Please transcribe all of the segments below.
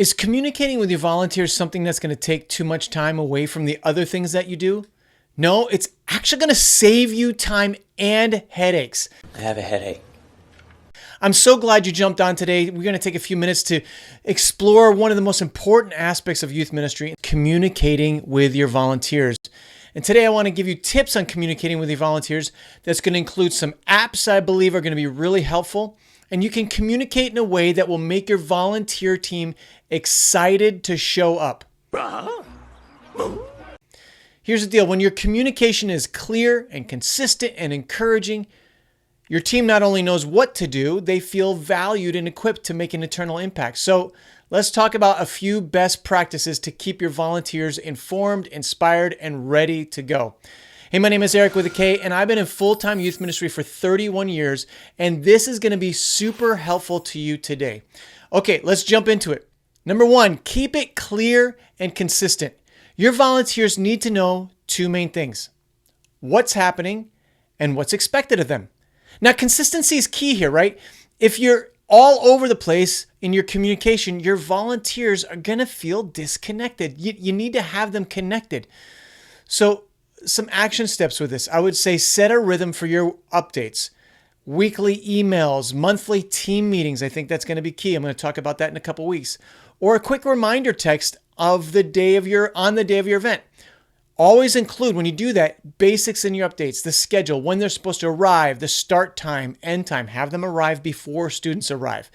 Is communicating with your volunteers something that's going to take too much time away from the other things that you do? No, it's actually going to save you time and headaches. I have a headache. I'm so glad you jumped on today. We're going to take a few minutes to explore one of the most important aspects of youth ministry, communicating with your volunteers. And today I want to give you tips on communicating with your volunteers that's going to include some apps I believe are going to be really helpful. And you can communicate in a way that will make your volunteer team excited to show up. Here's the deal. When your communication is clear and consistent and encouraging, your team not only knows what to do, they feel valued and equipped to make an eternal impact. So let's talk about a few best practices to keep your volunteers informed, inspired, and ready to go. Hey, my name is Eric with a K, and I've been in full-time youth ministry for 31 years, and this is going to be super helpful to you today. Okay, let's jump into it. Number one, keep it clear and consistent. Your volunteers need to know two main things: what's happening and what's expected of them. Now, consistency is key here, right? If you're all over the place in your communication, your volunteers are going to feel disconnected. You need to have them connected. So some action steps with this. I would say set a rhythm for your updates. Weekly emails, monthly team meetings. I think that's going to be key. I'm going to talk about that in a couple weeks. Or a quick reminder text of the day of your event. Always include, when you do that, basics in your updates, the schedule, when they're supposed to arrive, the start time, end time. Have them arrive before students arrive.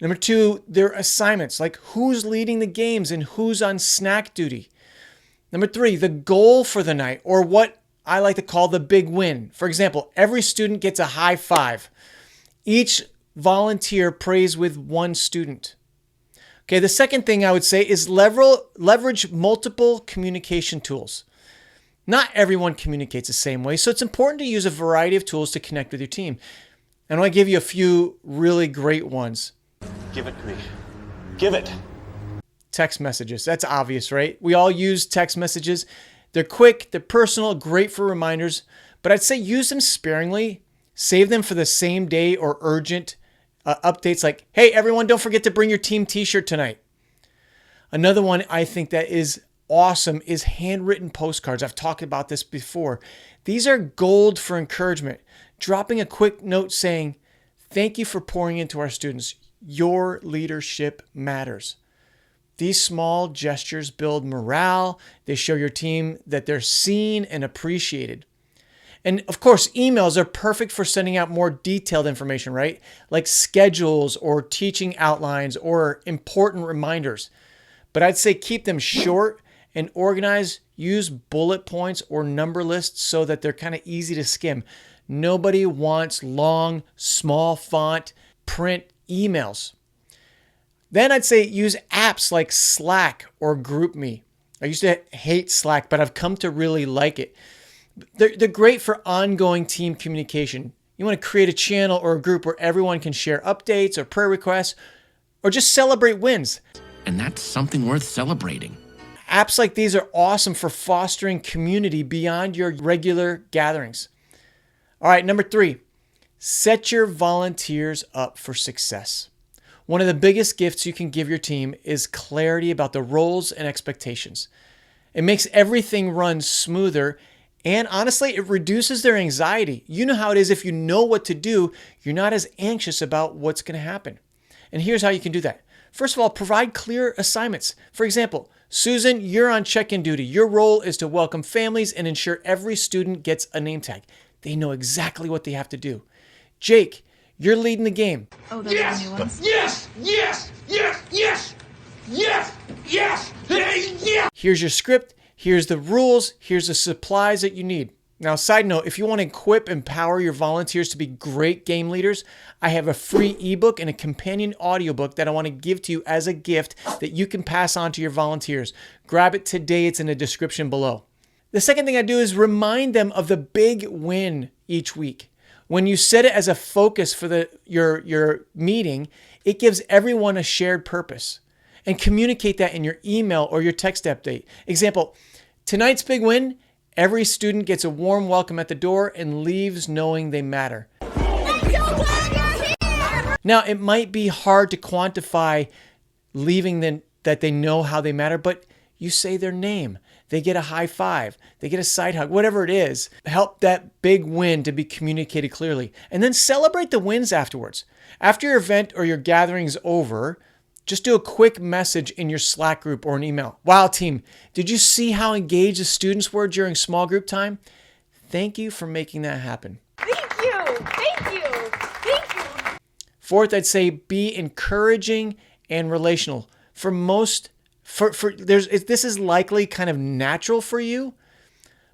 Number two, their assignments, like who's leading the games and who's on snack duty. Number three, the goal for the night, or what I like to call the big win. For example, every student gets a high five. Each volunteer prays with one student. Okay, the second thing I would say is leverage multiple communication tools. Not everyone communicates the same way, so it's important to use a variety of tools to connect with your team. And I want to give you a few really great ones. Give it to me. Give it. Text messages. That's obvious, right? We all use text messages. They're quick, they're personal, great for reminders, but I'd say use them sparingly. Save them for the same day or urgent updates like, hey, everyone, don't forget to bring your team t-shirt tonight. Another one I think that is awesome is handwritten postcards. I've talked about this before. These are gold for encouragement. Dropping a quick note saying, thank you for pouring into our students. Your leadership matters. These small gestures build morale. They show your team that they're seen and appreciated. And of course, emails are perfect for sending out more detailed information, right? Like schedules or teaching outlines or important reminders. But I'd say keep them short and organized. Use bullet points or number lists so that they're kind of easy to skim. Nobody wants long, small font, print emails. Then I'd say use apps like Slack or GroupMe. I used to hate Slack, but I've come to really like it. They're great for ongoing team communication. You want to create a channel or a group where everyone can share updates or prayer requests or just celebrate wins. And that's something worth celebrating. Apps like these are awesome for fostering community beyond your regular gatherings. All right, number three, set your volunteers up for success. One of the biggest gifts you can give your team is clarity about the roles and expectations. It makes everything run smoother, and honestly, it reduces their anxiety. You know how it is. If you know what to do, you're not as anxious about what's going to happen. And here's how you can do that. First of all, provide clear assignments. For example, Susan, you're on check-in duty. Your role is to welcome families and ensure every student gets a name tag. They know exactly what they have to do. Jake, you're leading the game. Oh, those are the new ones? Yes! Yes! Yes! Yes! Yes! Yes! Yes! Here's your script. Here's the rules. Here's the supplies that you need. Now, side note, if you want to equip and empower your volunteers to be great game leaders, I have a free ebook and a companion audiobook that I want to give to you as a gift that you can pass on to your volunteers. Grab it today. It's in the description below. The second thing I do is remind them of the big win each week. When you set it as a focus for your meeting, it gives everyone a shared purpose. And communicate that in your email or your text update. Example, tonight's big win, every student gets a warm welcome at the door and leaves knowing they matter. Now, it might be hard to quantify leaving that they know how they matter, but you say their name. They get a high five. They get a side hug, whatever it is. Help that big win to be communicated clearly. And then celebrate the wins afterwards. After your event or your gathering is over, just do a quick message in your Slack group or an email. Wow, team, did you see how engaged the students were during small group time? Thank you for making that happen. Thank you. Thank you. Thank you. Fourth, I'd say be encouraging and relational. This is likely kind of natural for you,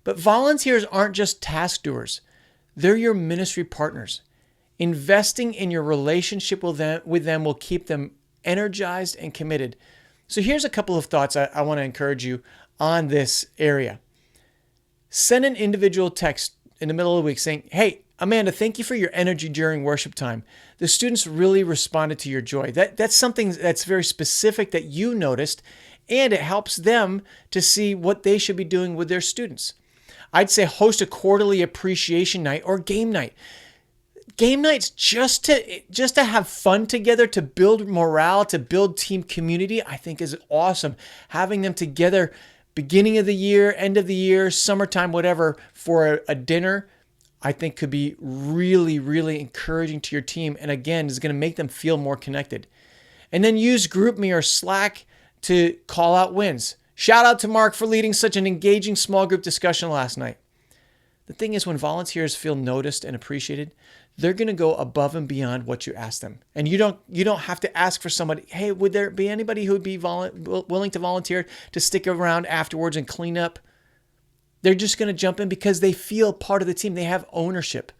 but volunteers aren't just task doers. They're your ministry partners. Investing in your relationship with them will keep them energized and committed. So here's a couple of thoughts I want to encourage you on this area. Send an individual text in the middle of the week saying, hey, Amanda, thank you for your energy during worship time. The students really responded to your joy. That's something that's very specific that you noticed, and it helps them to see what they should be doing with their students. I'd say host a quarterly appreciation night or game night. Game nights just to have fun together, to build morale, to build team community, I think is awesome. Having them together beginning of the year, end of the year, summertime, whatever, for a dinner, I think could be really, really encouraging to your team. And again, is going to make them feel more connected. And then use GroupMe or Slack to call out wins. Shout out to Mark for leading such an engaging small group discussion last night. The thing is, when volunteers feel noticed and appreciated, they're going to go above and beyond what you ask them. And you don't have to ask for somebody, hey, would there be anybody who would be willing to volunteer to stick around afterwards and clean up? They're just going to jump in because they feel part of the team. They have ownership.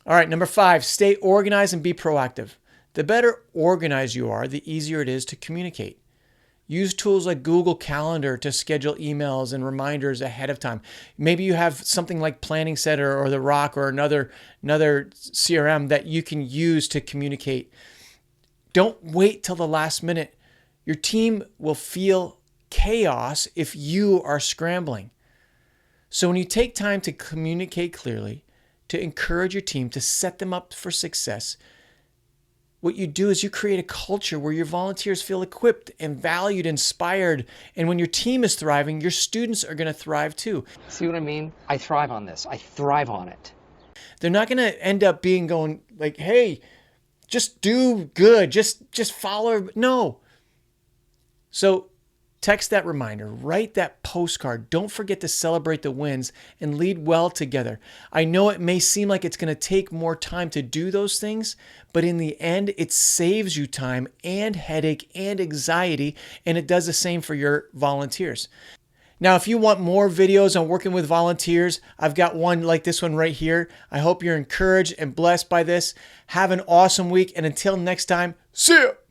All right, number 5, stay organized and be proactive. The better organized you are, the easier it is to communicate. Use tools like Google Calendar to schedule emails and reminders ahead of time. Maybe you have something like Planning Center or The Rock or another CRM that you can use to communicate. Don't wait till the last minute. Your team will feel chaos if you are scrambling. So when you take time to communicate clearly, to encourage your team, to set them up for success, what you do is you create a culture where your volunteers feel equipped and valued, inspired. And when your team is thriving, your students are going to thrive too. See what I mean? I thrive on this. I thrive on it. They're not going to end up going like, hey, just do good. Just follow. No. So text that reminder, write that postcard. Don't forget to celebrate the wins and lead well together. I know it may seem like it's going to take more time to do those things, but in the end, it saves you time and headache and anxiety, and it does the same for your volunteers. Now, if you want more videos on working with volunteers, I've got one like this one right here. I hope you're encouraged and blessed by this. Have an awesome week, and until next time, see ya!